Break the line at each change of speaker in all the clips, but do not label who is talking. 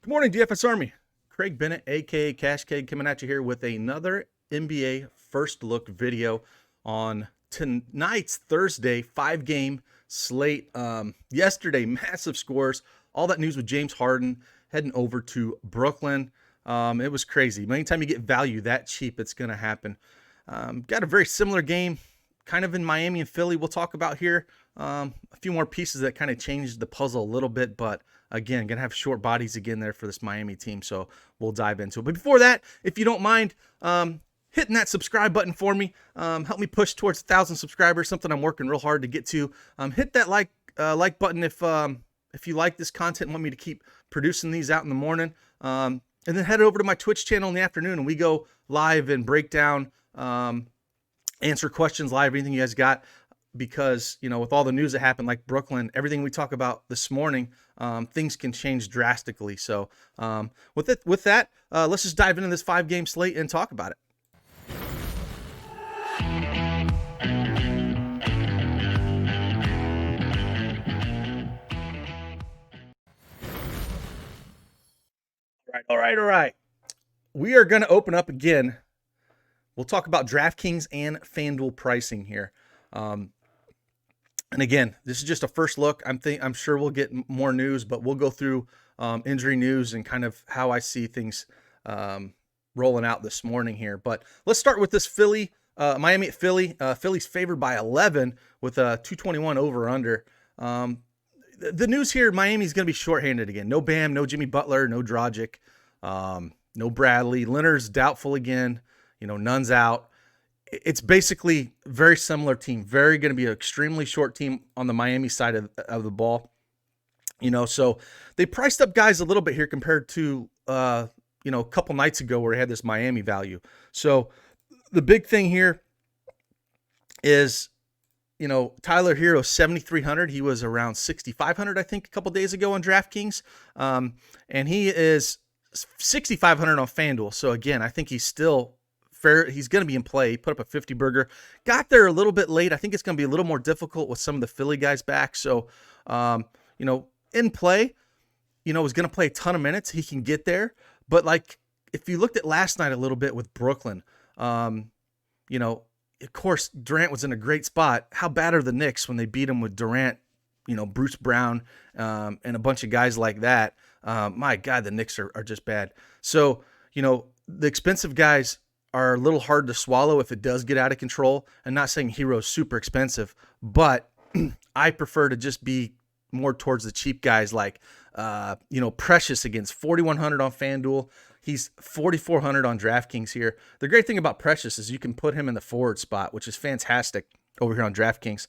Good morning, DFS Army. Craig Bennett, aka Cash Keg, coming at you here with another NBA first look video on tonight's Thursday 5-game slate. Yesterday, massive scores. All that news with James Harden heading over to Brooklyn. It was crazy. Anytime you get value that cheap, it's going to happen. Got a very similar game, kind of in Miami and Philly. We'll talk about here. A few more pieces that kind of changed the puzzle a little bit, but again, gonna have short bodies again there for this Miami team, so we'll dive into it. But before that, if you don't mind hitting that subscribe button for me, help me push towards 1,000 subscribers, something I'm working real hard to get to. Hit that like button if you like this content and want me to keep producing these out in the morning. And then head over to my Twitch channel in the afternoon, and we go live and break down, answer questions live, anything you guys got. Because, you know, with all the news that happened, like Brooklyn, everything we talk about this morning, things can change drastically. So with that, let's just dive into this 5-game slate and talk about it. All right. We are going to open up again. We'll talk about DraftKings and FanDuel pricing here. And again, this is just a first look. I'm sure we'll get more news, but we'll go through injury news and kind of how I see things rolling out this morning here. But let's start with this Miami at Philly. Philly's favored by 11 with a 221 over under. The news here, Miami's going to be shorthanded again. No Bam, no Jimmy Butler, no Dragic, no Bradley. Leonard's doubtful again. Nunn's out. It's basically very similar team. Very going to be an extremely short team on the Miami side of the ball. So they priced up guys a little bit here compared to, a couple nights ago where they had this Miami value. So the big thing here is, Tyler Hero, 7,300. He was around 6,500, I think, a couple days ago on DraftKings. And he is 6,500 on FanDuel. So again, I think he's still fair. He's going to be in play. He put up a 50 burger. Got there a little bit late. I think it's going to be a little more difficult with some of the Philly guys back. So, in play, was going to play a ton of minutes. He can get there. But if you looked at last night a little bit with Brooklyn, of course, Durant was in a great spot. How bad are the Knicks when they beat him with Durant, Bruce Brown, and a bunch of guys like that? My God, the Knicks are just bad. So, the expensive guys are a little hard to swallow if it does get out of control. I'm not saying Hero's super expensive, but I prefer to just be more towards the cheap guys like, Precious against 4,100 on FanDuel. He's 4,400 on DraftKings here. The great thing about Precious is you can put him in the forward spot, which is fantastic over here on DraftKings.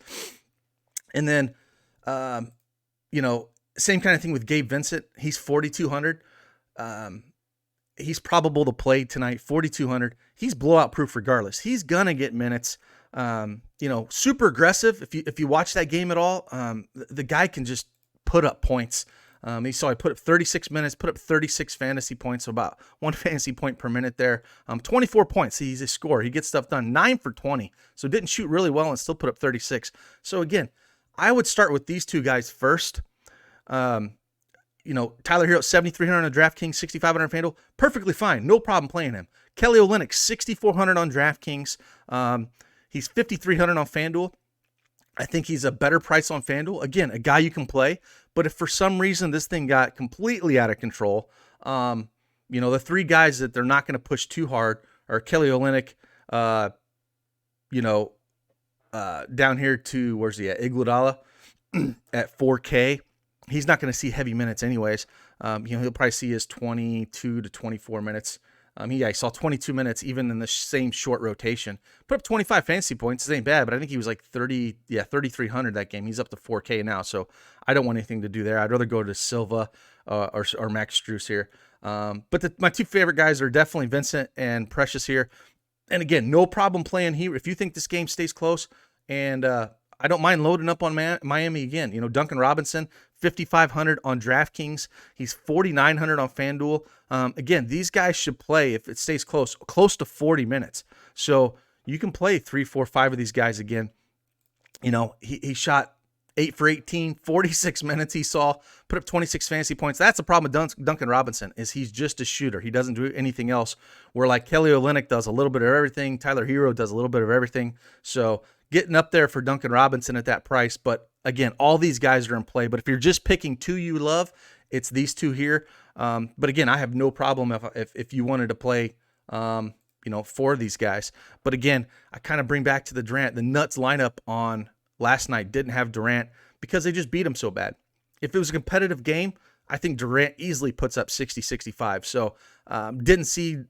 And then, same kind of thing with Gabe Vincent. He's 4,200. He's probable to play tonight, 4,200. He's blowout proof regardless. He's gonna get minutes. Super aggressive. If you watch that game at all, the guy can just put up points. He put up 36 minutes, put up 36 fantasy points, so about 1 fantasy point per minute there. 24 points. He's a scorer. He gets stuff done. 9 for 20. So didn't shoot really well and still put up 36. So again, I would start with these two guys first. Tyler Hero, 7,300 on DraftKings, 6,500 on FanDuel, perfectly fine. No problem playing him. Kelly Olynyk, 6,400 on DraftKings. He's 5,300 on FanDuel. I think he's a better price on FanDuel. Again, a guy you can play, but if for some reason this thing got completely out of control, the three guys that they're not going to push too hard are Kelly Olynyk, down here to, where's he at? Iguodala at 4K. He's not going to see heavy minutes anyways. He'll probably see his 22 to 24 minutes. He saw 22 minutes even in the same short rotation. Put up 25 fantasy points. It ain't bad, but I think he was like 3,300 that game. He's up to 4K now, so I don't want anything to do there. I'd rather go to Silva or Max Strus here. But my two favorite guys are definitely Vincent and Precious here. And again, no problem playing here. If you think this game stays close, and I don't mind loading up on Miami again. Duncan Robinson, 5,500 on DraftKings. He's 4,900 on FanDuel. Again, these guys should play, if it stays close to 40 minutes. So you can play 3, 4, 5 of these guys again. He shot 8 for 18, 46 minutes he saw, put up 26 fantasy points. That's the problem with Duncan Robinson, is he's just a shooter. He doesn't do anything else, where like Kelly Olynyk does a little bit of everything. Tyler Hero does a little bit of everything. So getting up there for Duncan Robinson at that price. But again, all these guys are in play. But if you're just picking two you love, it's these two here. But again, I have no problem if you wanted to play for these guys. But again, I kind of bring back to the Durant. The Nuts lineup on last night didn't have Durant because they just beat him so bad. If it was a competitive game, I think Durant easily puts up 60, 65. So didn't see,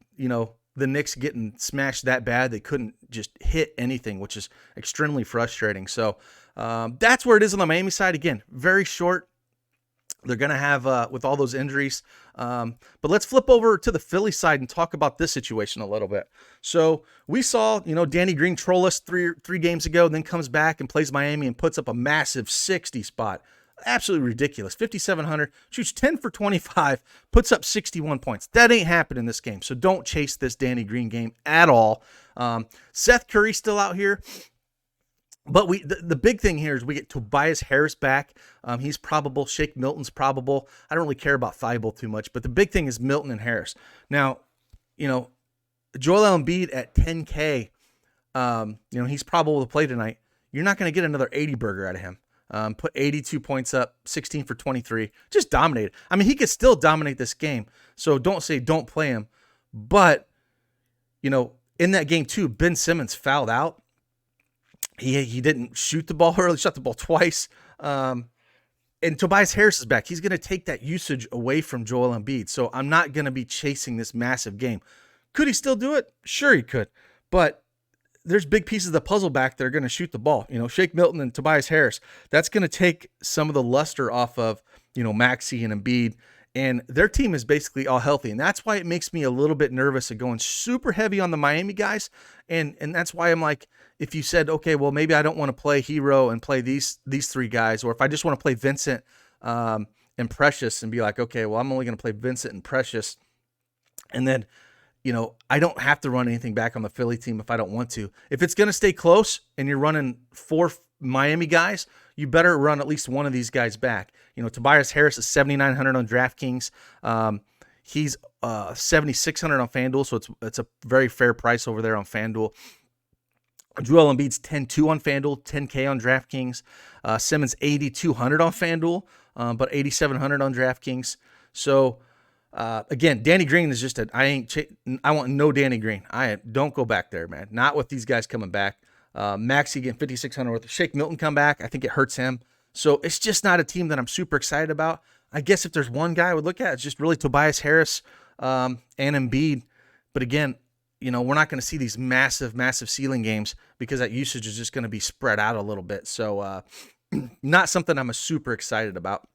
the Knicks getting smashed that bad. They couldn't just hit anything, which is extremely frustrating. So that's where it is on the Miami side. Again, very short. They're going to have, with all those injuries. But let's flip over to the Philly side and talk about this situation a little bit. So we saw, Danny Green troll us three games ago, then comes back and plays Miami and puts up a massive 60 spot. Absolutely ridiculous. 5,700, shoots 10 for 25, puts up 61 points. That ain't happening in this game. So don't chase this Danny Green game at all. Seth Curry's still out here. But the big thing here is we get Tobias Harris back. He's probable. Shake Milton's probable. I don't really care about Thibault too much, but the big thing is Milton and Harris. Now, Joel Embiid at 10K, he's probable to play tonight. You're not going to get another 80 burger out of him. Put 82 points up, 16 for 23. Just dominated. I mean, he could still dominate this game. So don't say don't play him. But, in that game too, Ben Simmons fouled out. He didn't shoot the ball early, shot the ball twice. And Tobias Harris is back. He's going to take that usage away from Joel Embiid. So I'm not going to be chasing this massive game. Could he still do it? Sure he could. But there's big pieces of the puzzle back that are going to shoot the ball. Shake Milton and Tobias Harris. That's going to take some of the luster off of, Maxey and Embiid. And their team is basically all healthy. And that's why it makes me a little bit nervous of going super heavy on the Miami guys. And that's why I'm like, if you said, okay, well, maybe I don't want to play Hero and play these three guys, or if I just want to play Vincent and Precious and be like, okay, well, I'm only going to play Vincent and Precious. And then, I don't have to run anything back on the Philly team if I don't want to. If it's going to stay close and you're running 4 Miami guys, you better run at least one of these guys back. Tobias Harris is 7,900 on DraftKings. He's 7,600 on FanDuel, so it's a very fair price over there on FanDuel. Joel Embiid's 10-2 on FanDuel, 10K on DraftKings. Simmons 8,200 on FanDuel, but 8,700 on DraftKings. So again, Danny Green is just I want no Danny Green. Don't go back there, man. Not with these guys coming back. Maxey getting 5,600 worth. Shake Milton come back. I think it hurts him. So it's just not a team that I'm super excited about. I guess if there's one guy I would look at, it's just really Tobias Harris and Embiid. But again, we're not going to see these massive, massive ceiling games because that usage is just going to be spread out a little bit. So not something I'm super excited about.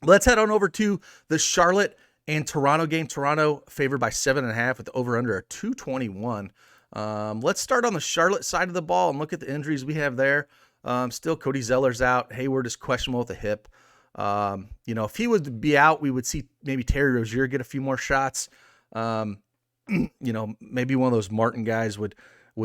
Let's head on over to the Charlotte and Toronto game. Toronto favored by 7.5 with the over-under at 221. Let's start on the Charlotte side of the ball and look at the injuries we have there. Still Cody Zeller's out. Hayward is questionable with a hip. If he would be out, we would see maybe Terry Rozier get a few more shots. Maybe one of those Martin guys would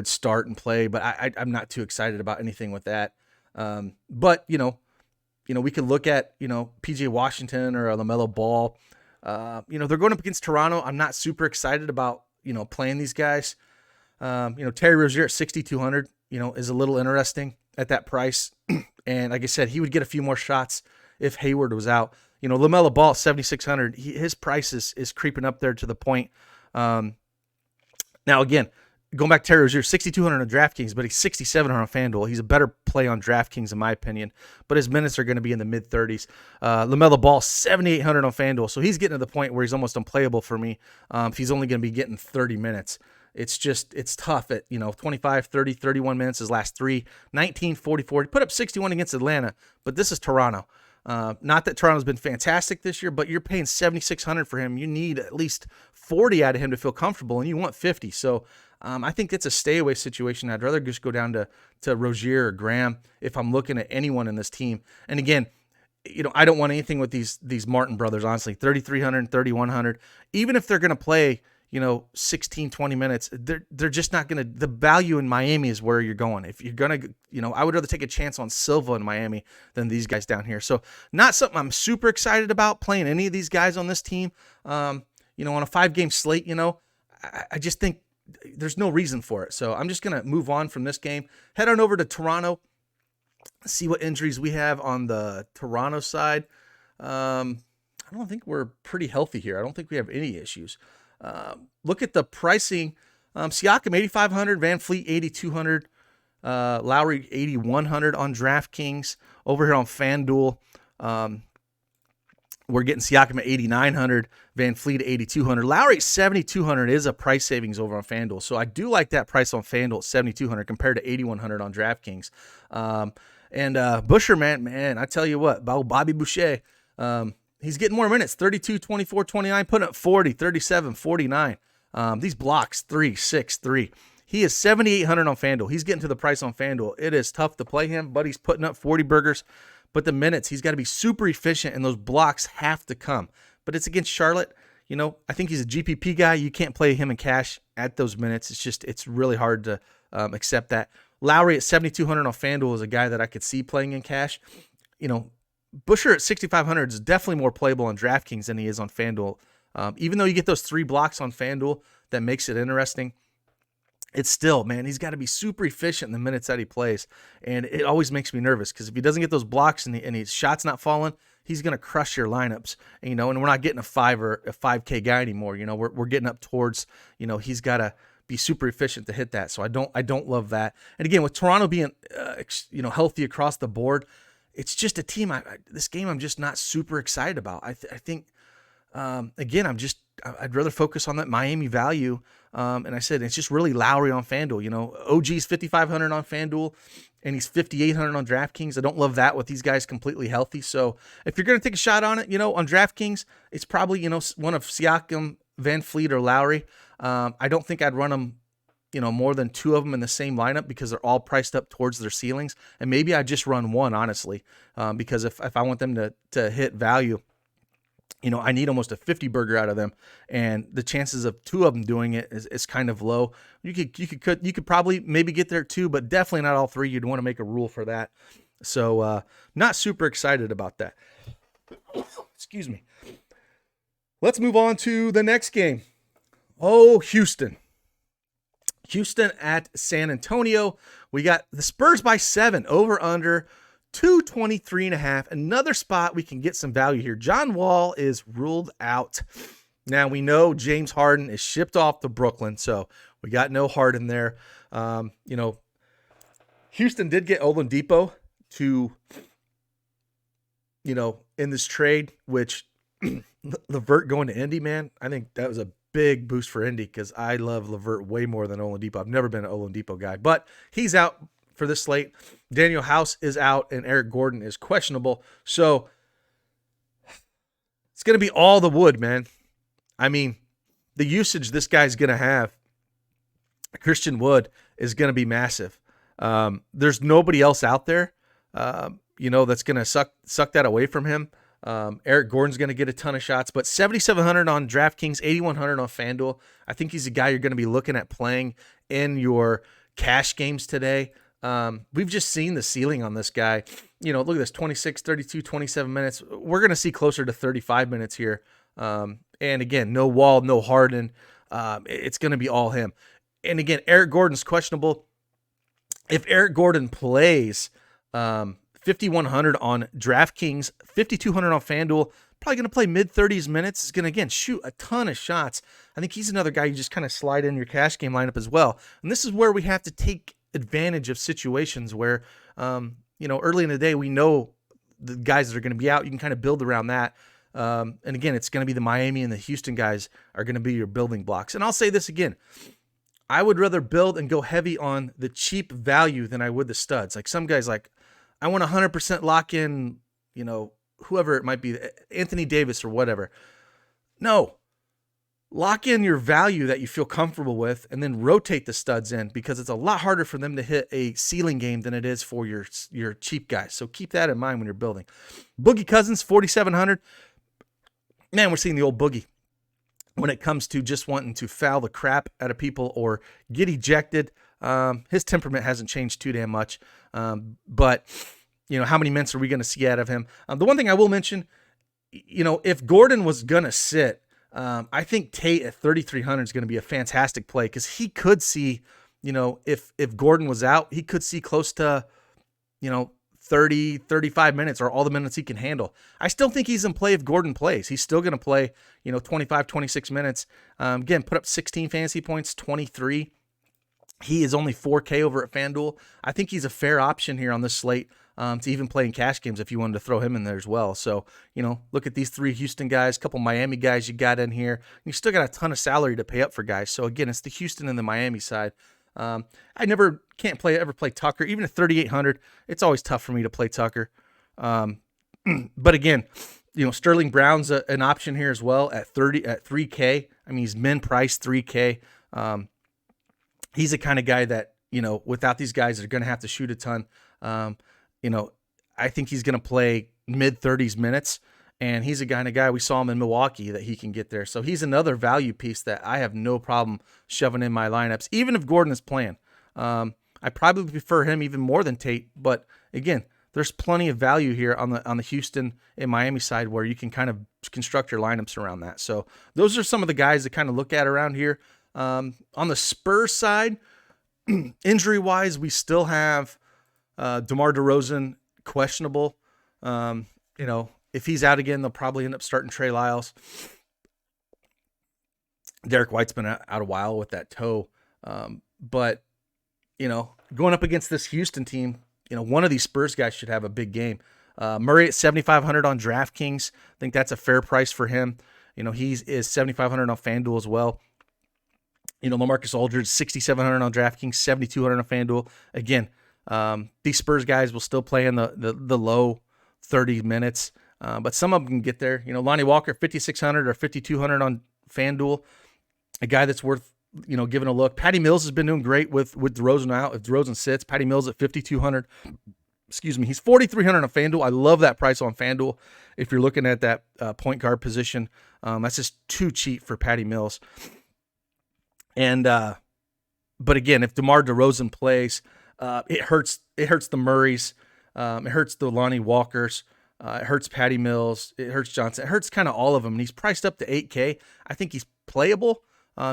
start and play, but I'm not too excited about anything with that. But we could look at, PJ Washington or LaMelo Ball. They're going up against Toronto. I'm not super excited about, playing these guys. Terry Rozier at 6,200, is a little interesting at that price. And like I said, he would get a few more shots if Hayward was out. LaMelo Ball, 7,600. His price is creeping up there to the point. Now, again, going back to Terry Rozier, 6,200 on DraftKings, but he's 6,700 on FanDuel. He's a better play on DraftKings, in my opinion, but his minutes are going to be in the mid-30s. LaMelo Ball, 7,800 on FanDuel, so he's getting to the point where he's almost unplayable for me if he's only going to be getting 30 minutes. It's tough at, 25, 30, 31 minutes his last three, 19, 44. He put up 61 against Atlanta, but this is Toronto. Not that Toronto's been fantastic this year, but you're paying 7,600 for him. You need at least 40 out of him to feel comfortable, and you want 50. So I think it's a stay away situation. I'd rather just go down to Rozier or Graham if I'm looking at anyone in this team. And again, I don't want anything with these Martin brothers, honestly. 3,300, 3,100. Even if they're going to play, 16, 20 minutes, they're just not going to, the value in Miami is where you're going. If you're going to, I would rather take a chance on Silva in Miami than these guys down here. So not something I'm super excited about playing any of these guys on this team. On a 5-game slate, I just think there's no reason for it. So I'm just going to move on from this game, head on over to Toronto, see what injuries we have on the Toronto side. I don't think we're pretty healthy here. I don't think we have any issues. Look at the pricing. Siakam 8,500, Van Fleet 8,200, Lowry 8,100 on DraftKings. Over here on FanDuel, we're getting Siakam at 8,900, Van Fleet at 8,200. Lowry at 7,200 is a price savings over on FanDuel. So I do like that price on FanDuel at 7,200 compared to 8,100 on DraftKings. And Busher, man, I tell you what, Bobby Boucher, he's getting more minutes, 32, 24, 29, putting up 40, 37, 49. These blocks, 3, 6, 3. He is 7,800 on FanDuel. He's getting to the price on FanDuel. It is tough to play him, but he's putting up 40 burgers. But the minutes, he's got to be super efficient, and those blocks have to come. But it's against Charlotte. I think he's a GPP guy. You can't play him in cash at those minutes. It's really hard to accept that. Lowry at 7,200 on FanDuel is a guy that I could see playing in cash. Busher at 6,500 is definitely more playable on DraftKings than he is on FanDuel. Even though you get those 3 blocks on FanDuel, that makes it interesting. It's still, man, he's got to be super efficient in the minutes that he plays. And it always makes me nervous because if he doesn't get those blocks and his shot's not falling, he's going to crush your lineups. And we're not getting a 5 or a 5K guy anymore. We're getting up towards, he's got to be super efficient to hit that. So I don't love that. And again, with Toronto being, healthy across the board, it's just a team. This game I'm just not super excited about. I think, again, I'd rather focus on that Miami value. And I said, it's just really Lowry on FanDuel. OG's 5,500 on FanDuel and he's 5,800 on DraftKings. I don't love that with these guys completely healthy. So if you're going to take a shot on it, on DraftKings, it's probably, one of Siakam, Van Fleet, or Lowry. I don't think I'd run them, more than 2 of them in the same lineup because they're all priced up towards their ceilings. And maybe I just run 1, honestly, because if I want them to hit value, I need almost a 50 burger out of them, and the chances of 2 of them doing it is kind of low. You could probably maybe get there 2, but definitely not all 3. You'd want to make a rule for that. So not super excited about that. Excuse me. Let's move on to the next game. Oh, Houston at San Antonio. We got the Spurs by 7, over under 223.5. Another spot we can get some value here. John Wall is ruled out. Now we know James Harden is shipped off to Brooklyn, so we got no Harden there. Houston did get Oladipo to, in this trade, which LeVert going to Indy, man, I think that was a big boost for Indy because I love LeVert way more than Oladipo. I've never been an Oladipo guy, but he's out for this slate. Daniel House is out and Eric Gordon is questionable. So it's going to be all the wood, man. I mean, the usage this guy's going to have, Christian Wood, is going to be massive. There's nobody else out there, that's going to suck that away from him. Eric Gordon's going to get a ton of shots, but 7,700 on DraftKings, 8,100 on FanDuel. I think he's a guy you're going to be looking at playing in your cash games today. We've just seen the ceiling on this guy. Look at this, 26, 32, 27 minutes. We're going to see closer to 35 minutes here. And again, no Wall, no Harden. It's going to be all him. And again, Eric Gordon's questionable. If Eric Gordon plays, 5,100 on DraftKings, 5,200 on FanDuel, probably going to play mid-30s minutes. He's going to, again, shoot a ton of shots. I think he's another guy you just kind of slide in your cash game lineup as well. And this is where we have to take advantage of situations where, early in the day, we know the guys that are going to be out. You can kind of build around that. And again, it's going to be the Miami and the Houston guys are going to be your building blocks. And I'll say this again. I would rather build and go heavy on the cheap value than I would the studs. Like some guys I want 100% lock in, whoever it might be, Anthony Davis or whatever. No. Lock in your value that you feel comfortable with and then rotate the studs in because it's a lot harder for them to hit a ceiling game than it is for your cheap guys. So keep that in mind when you're building. Boogie Cousins, 4,700. Man, we're seeing the old Boogie. when it comes to just wanting to foul the crap out of people or get ejected. His temperament hasn't changed too damn much. But, how many minutes are we going to see out of him? The one thing I will mention, if Gordon was going to sit, I think Tate at 3,300 is going to be a fantastic play because he could see, if Gordon was out, he could see close to, 30, 35 minutes or all the minutes he can handle. I still think he's in play if Gordon plays. He's still going to play, 25, 26 minutes. Again, put up 16 fantasy points, 23. He is only 4K over at FanDuel. I think he's a fair option here on this slate to even play in cash games if you wanted to throw him in there as well. So, look at these 3 Houston guys, a couple Miami guys you got in here. You still got a ton of salary to pay up for guys. So, again, it's the Houston and the Miami side. I ever play Tucker. Even at 3,800, it's always tough for me to play Tucker. But again, Sterling Brown's an option here as well at 3K. I mean, he's min price 3K. He's the kind of guy that, without these guys, they're going to have to shoot a ton. I think he's going to play mid 30s minutes, and he's a kind of guy we saw him in Milwaukee that he can get there. So he's another value piece that I have no problem shoving in my lineups, even if Gordon is playing. I probably prefer him even more than Tate, but again, there's plenty of value here on the Houston and Miami side where you can kind of construct your lineups around that. So those are some of the guys to kind of look at around here. On the Spurs side, injury-wise, we still have DeMar DeRozan questionable. If he's out again, they'll probably end up starting Trey Lyles. Derek White's been out a while with that toe. But, going up against this Houston team, one of these Spurs guys should have a big game. Murray at 7,500 on DraftKings. I think that's a fair price for him. He is 7,500 on FanDuel as well. LaMarcus Aldridge, 6,700 on DraftKings, 7,200 on FanDuel. Again, these Spurs guys will still play in the low 30 minutes, but some of them can get there. Lonnie Walker, 5,600 or 5,200 on FanDuel, a guy that's worth giving a look. Patty Mills has been doing great with DeRozan out. If DeRozan sits, Patty Mills at 5,200. Excuse me, he's 4,300 on FanDuel. I love that price on FanDuel. If you're looking at that point guard position, that's just too cheap for Patty Mills. And but again, if DeMar DeRozan plays, it hurts the Murrays, it hurts the Lonnie Walkers, it hurts Patty Mills, it hurts Johnson, it hurts kind of all of them. And he's priced up to 8K. I think he's playable.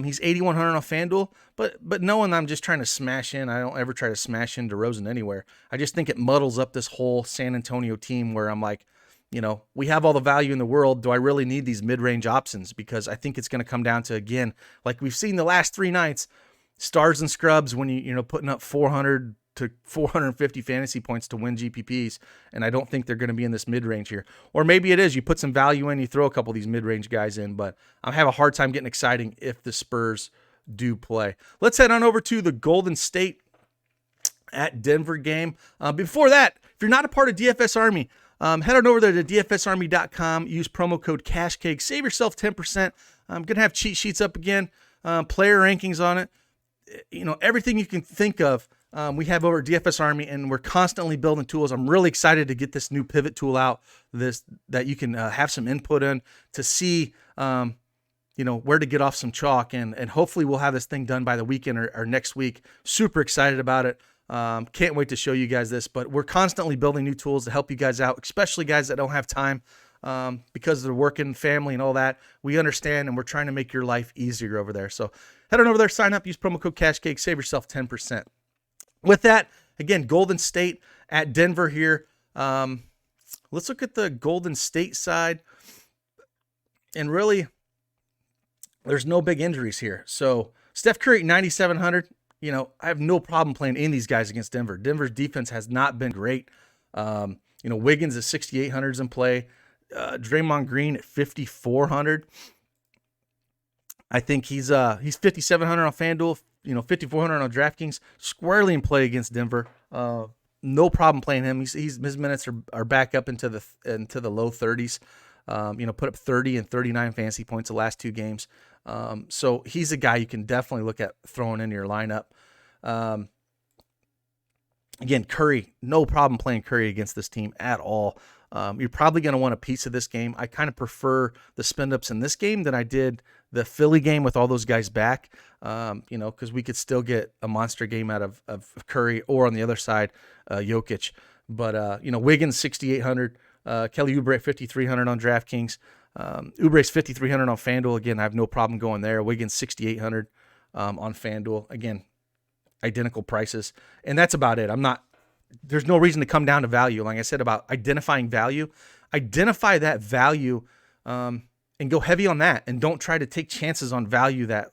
He's 8,100 on FanDuel, but knowing I'm just trying to smash in, I don't ever try to smash in DeRozan anywhere. I just think it muddles up this whole San Antonio team where I'm like, we have all the value in the world. Do I really need these mid-range options? Because I think it's going to come down to, again, like we've seen the last 3 nights, stars and scrubs when you putting up 400 to 450 fantasy points to win GPPs, and I don't think they're going to be in this mid-range here. Or maybe it is. You put some value in, you throw a couple of these mid-range guys in, but I have a hard time getting exciting if the Spurs do play. Let's head on over to the Golden State at Denver game. Before that, if you're not a part of DFS Army, head on over there to dfsarmy.com. Use promo code CashCake. Save yourself 10%. I'm going to have cheat sheets up again, player rankings on it. Everything you can think of, we have over at DFS Army, and we're constantly building tools. I'm really excited to get this new pivot tool out, that you can have some input in to see, where to get off some chalk. And hopefully we'll have this thing done by the weekend or next week. Super excited about it. Can't wait to show you guys this, but we're constantly building new tools to help you guys out, especially guys that don't have time because they're working, family, and all that. We understand, and we're trying to make your life easier over there. So head on over there, sign up, use promo code CashCake, save yourself 10%. With that, again, Golden State at Denver here. Let's look at the Golden State side. And really, there's no big injuries here. So Steph Curry, 9,700. I have no problem playing any of these guys against Denver. Denver's defense has not been great. Wiggins at 6,800 is in play. Draymond Green at 5,400. I think he's 5,700 on FanDuel, 5,400 on DraftKings. Squarely in play against Denver. No problem playing him. His minutes are back up into the low 30s. Put up 30 and 39 fantasy points the last 2 games. So he's a guy you can definitely look at throwing into your lineup. Again, Curry, no problem playing Curry against this team at all. You're probably going to want a piece of this game. I kind of prefer the spend ups in this game than I did the Philly game with all those guys back, because we could still get a monster game out of Curry, or on the other side, Jokic. But, Wiggins, 6,800, Kelly Oubre, 5,300 on DraftKings. Oubre's 5,300 on FanDuel. Again, I have no problem going there. Wiggins, 6,800 on FanDuel. Again, identical prices. And that's about it. There's no reason to come down to value. Like I said about identifying value, identify that value and go heavy on that, and don't try to take chances on value that,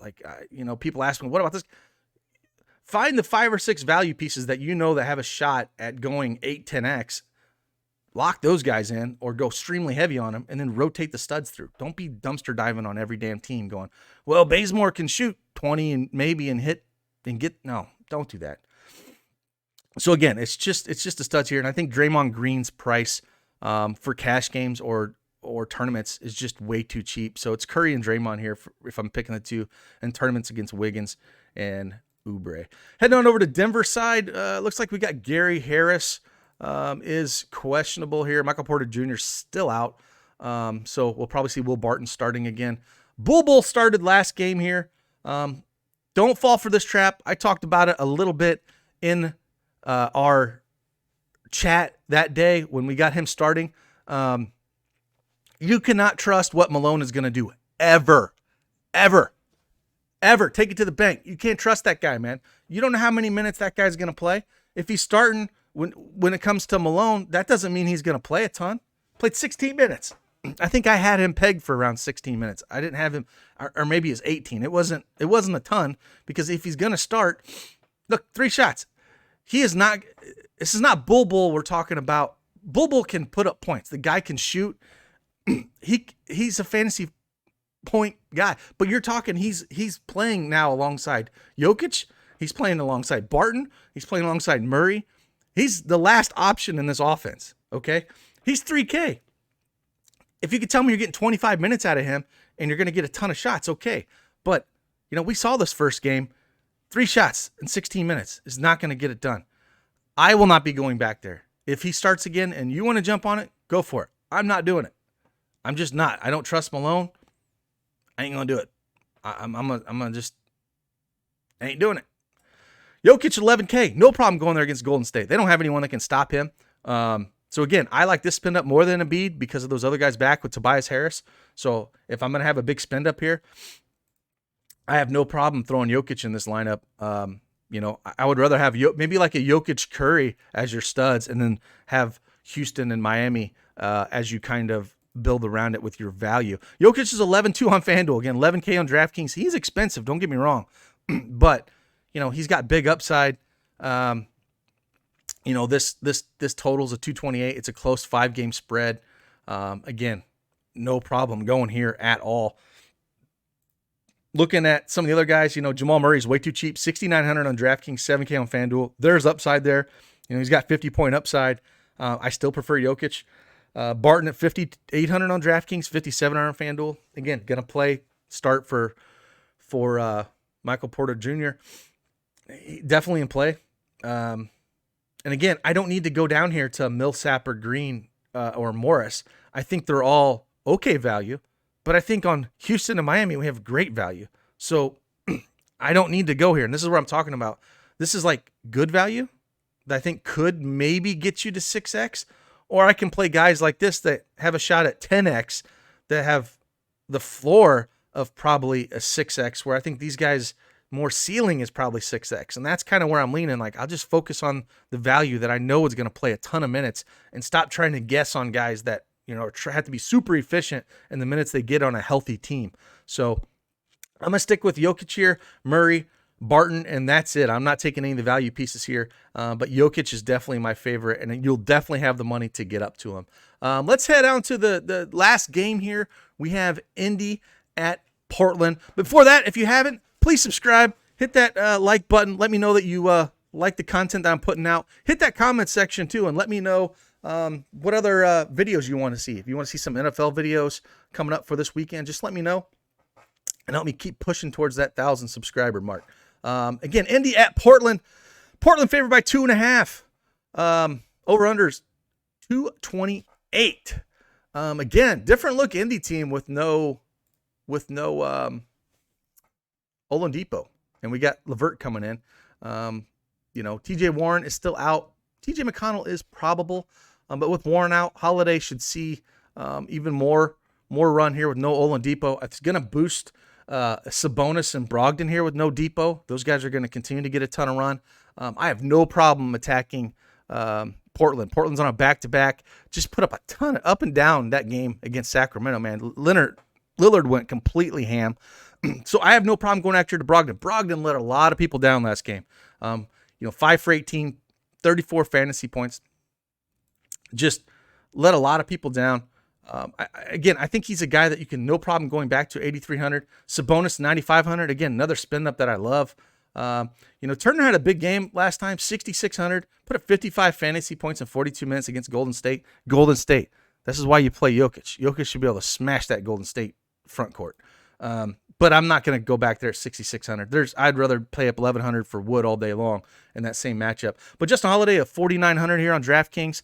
people ask me, what about this? Find the 5 or 6 value pieces that that have a shot at going 8, 10x. Lock those guys in, or go extremely heavy on them, and then rotate the studs through. Don't be dumpster diving on every damn team going, well, Bazemore can shoot 20 and maybe and hit and get. No, don't do that. So again, it's just the studs here, and I think Draymond Green's price for cash games or tournaments is just way too cheap. So it's Curry and Draymond here if I'm picking the two, and tournaments against Wiggins and Oubre. Heading on over to Denver side, looks like we got Gary Harris is questionable here. Michael Porter Jr. still out, so we'll probably see Will Barton starting again. Bull started last game here. Don't fall for this trap. I talked about it a little bit in our chat that day when we got him starting. You cannot trust what Malone is going to do ever. Take it to the bank. You can't trust that guy, man. You don't know how many minutes that guy's going to play. If he's starting when it comes to Malone, that doesn't mean he's going to play a ton. Played 16 minutes. I think I had him pegged for around 16 minutes. I didn't have him, or maybe it's 18. It wasn't a ton, because if he's going to start, look, 3 shots. This is not Bull we're talking about. Bull can put up points. The guy can shoot. He's a fantasy point guy, but you're talking he's playing now alongside Jokic. He's playing alongside Barton. He's playing alongside Murray. He's the last option in this offense. Okay. He's 3K. If you could tell me you're getting 25 minutes out of him and you're going to get a ton of shots, okay. But we saw this first game, 3 shots in 16 minutes is not going to get it done. I will not be going back there. If he starts again and you want to jump on it, go for it. I'm not doing it. I'm just not. I don't trust Malone. I ain't going to do it. I'm going to just, I ain't doing it. Jokic 11K. No problem going there against Golden State. They don't have anyone that can stop him. So again, I like this spend up more than Embiid because of those other guys back with Tobias Harris. So if I'm going to have a big spend up here, I have no problem throwing Jokic in this lineup. I would rather have maybe like a Jokic Curry as your studs, and then have Houston and Miami as you kind of build around it with your value. Jokic is 11-2 on FanDuel. Again, 11K on DraftKings. He's expensive, don't get me wrong. But, he's got big upside. This totals a 228. It's a close 5-game spread. Again, no problem going here at all. Looking at some of the other guys, Jamal Murray is way too cheap. 6,900 on DraftKings, 7K on FanDuel. There's upside there. He's got 50-point upside. I still prefer Jokic. Barton at 5,800 on DraftKings, 5,700 on FanDuel. Again, gonna start for Michael Porter Jr. Definitely in play. And again, I don't need to go down here to Millsap or Green or Morris. I think they're all okay value, but I think on Houston and Miami we have great value. So I don't need to go here. And this is what I'm talking about. This is like good value that I think could maybe get you to 6x. Or I can play guys like this that have a shot at 10x, that have the floor of probably a 6x, where I think these guys more ceiling is probably 6x. And that's kind of where I'm leaning. Like, I'll just focus on the value that I know is going to play a ton of minutes, and stop trying to guess on guys that, have to be super efficient in the minutes they get on a healthy team. So I'm going to stick with Jokic here, Murray, Barton, and that's it. I'm not taking any of the value pieces here, but Jokic is definitely my favorite, and you'll definitely have the money to get up to him. Let's head on to the last game here. We have Indy at Portland. Before that, if you haven't, please subscribe. Hit that like button. Let me know that you like the content that I'm putting out. Hit that comment section too, and let me know what other videos you want to see. If you want to see some NFL videos coming up for this weekend, just let me know and help me keep pushing towards that 1,000 subscriber mark. Again, Indy at Portland. Portland favored by 2.5. Over-unders 220 8. Again, different look Indy team with no Oladipo, and we got Levert coming in. TJ Warren is still out. TJ McConnell is probable, but with Warren out, Holiday should see even more run here with no Oladipo. It's going to boost Sabonis and Brogdon here with no Depot. Those guys are going to continue to get a ton of run. I have no problem attacking Portland. Portland's on a back-to-back. Just put up a ton of up and down that game against Sacramento, man. Lillard went completely ham. So I have no problem going after to Brogdon. Brogdon let a lot of people down last game. 5 for 18, 34 fantasy points. Just let a lot of people down. I think he's a guy that you can no problem going back to 8,300. Sabonis 9,500. Again, another spin up that I love. Turner had a big game last time, 6,600. Put up 55 fantasy points in 42 minutes against Golden State. This is why you play Jokic. Jokic should be able to smash that Golden State front court. But I'm not going to go back there at 6,600. I'd rather play up 1,100 for Wood all day long in that same matchup. But Justin Holiday at 4,900 here on DraftKings.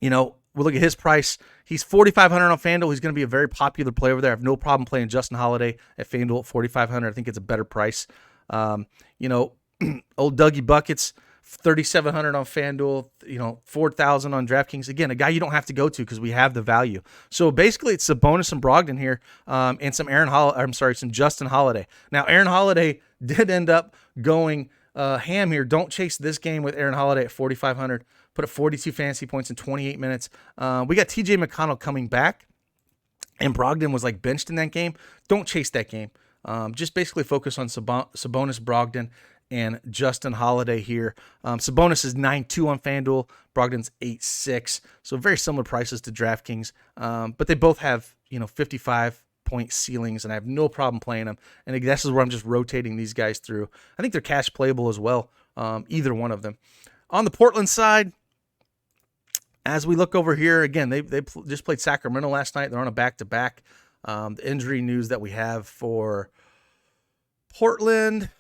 We'll look at his price. He's 4,500 on FanDuel. He's going to be a very popular play over there. I have no problem playing Justin Holiday at FanDuel at 4,500. I think it's a better price. Old Dougie Buckets, 3,700 on FanDuel, 4,000 on DraftKings. Again, a guy you don't have to go to because we have the value. So basically, it's Sabonis and Brogdon here, and some Justin Holiday. Now, Aaron Holiday did end up going ham here. Don't chase this game with Aaron Holiday at 4,500. Put up 42 fantasy points in 28 minutes. We got TJ McConnell coming back, and Brogdon was benched in that game. Don't chase that game. Just basically focus on Sabonis, Brogdon, and Justin Holiday here. Sabonis is 9.2 on FanDuel. Brogdon's 8.6. So very similar prices to DraftKings. But they both have 55-point ceilings, and I have no problem playing them. And this is where I'm just rotating these guys through. I think they're cash playable as well, either one of them. On the Portland side, as we look over here, again, they just played Sacramento last night. They're on a back-to-back. The injury news that we have for Portland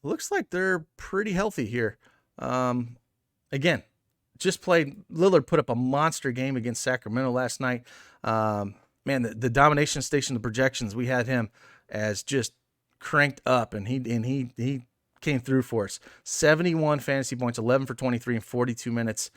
looks like they're pretty healthy here. Again, just played. Lillard put up a monster game against Sacramento last night. The domination station, the projections, we had him as just cranked up, and he came through for us. 71 fantasy points, 11 for 23 in 42 minutes.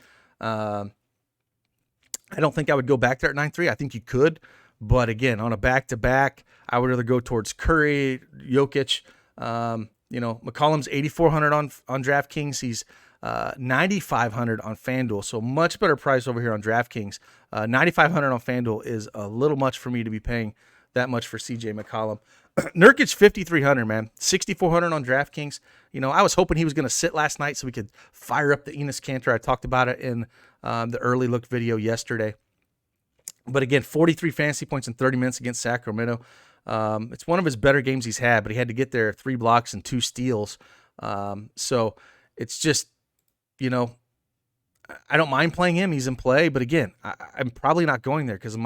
I don't think I would go back there at 9.3. I think you could. But again, on a back-to-back, I would rather go towards Curry, Jokic. McCollum's 8,400 on DraftKings. He's 9,500 on FanDuel. So much better price over here on DraftKings. 9,500 on FanDuel is a little much for me to be paying that much for CJ McCollum. Nurkic 5,300, man. 6,400 on DraftKings. I was hoping he was going to sit last night so we could fire up the Enes Kanter. I talked about it in the early look video yesterday. But again, 43 fantasy points in 30 minutes against Sacramento. It's one of his better games he's had, but he had to get there 3 blocks and 2 steals. So it's just, I don't mind playing him. He's in play. But again, I'm probably not going there because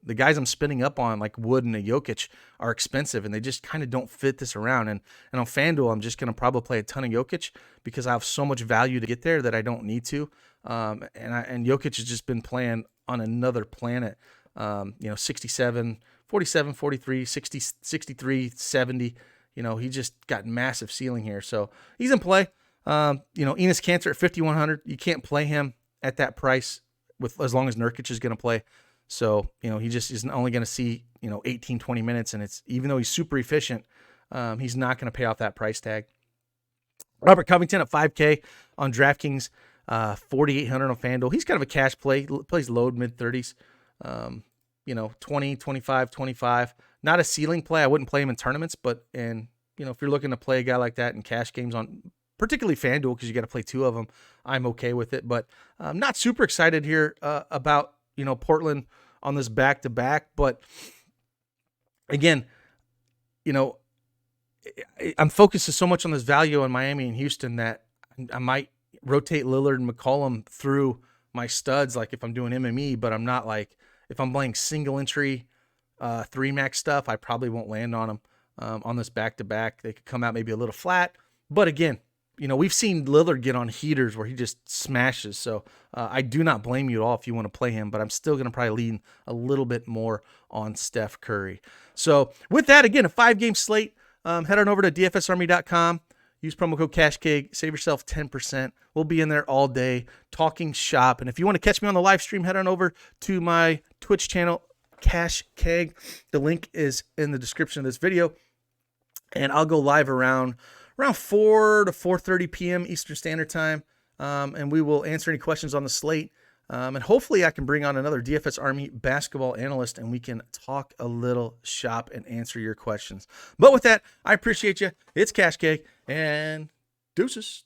the guys I'm spinning up on, like Wood and Jokic, are expensive, and they just kind of don't fit this around. And on FanDuel, I'm just going to probably play a ton of Jokic because I have so much value to get there that I don't need to. And Jokic has just been playing on another planet. 67, 47, 43, 60, 63, 70. He just got massive ceiling here. So he's in play. Enes Kanter at 5,100. You can't play him at that price as long as Nurkic is going to play. So, he just isn't only going to see, 18, 20 minutes. And even though he's super efficient, he's not going to pay off that price tag. Robert Covington at 5K on DraftKings, 4,800 on FanDuel. He's kind of a cash play, plays load mid-30s, 20, 25, 25. Not a ceiling play. I wouldn't play him in tournaments, but if you're looking to play a guy like that in cash games on particularly FanDuel, because you got to play 2 of them, I'm okay with it. But I'm not super excited here about, Portland on this back-to-back. But again, I'm focused so much on this value in Miami and Houston that I might rotate Lillard and McCollum through my studs, like if I'm doing MME, but I'm not if I'm playing single entry 3-max stuff, I probably won't land on them on this back-to-back. They could come out maybe a little flat. But again, we've seen Lillard get on heaters where he just smashes. So I do not blame you at all if you want to play him, but I'm still going to probably lean a little bit more on Steph Curry. So with that, again, a 5-game slate. Head on over to dfsarmy.com. Use promo code CashKeg. Save yourself 10%. We'll be in there all day talking shop. And if you want to catch me on the live stream, head on over to my Twitch channel, CashKeg. The link is in the description of this video. And I'll go live around 4 to 4:30 p.m. Eastern Standard Time. And we will answer any questions on the slate. And hopefully I can bring on another DFS Army basketball analyst and we can talk a little shop and answer your questions. But with that, I appreciate you. It's CashKeg and deuces.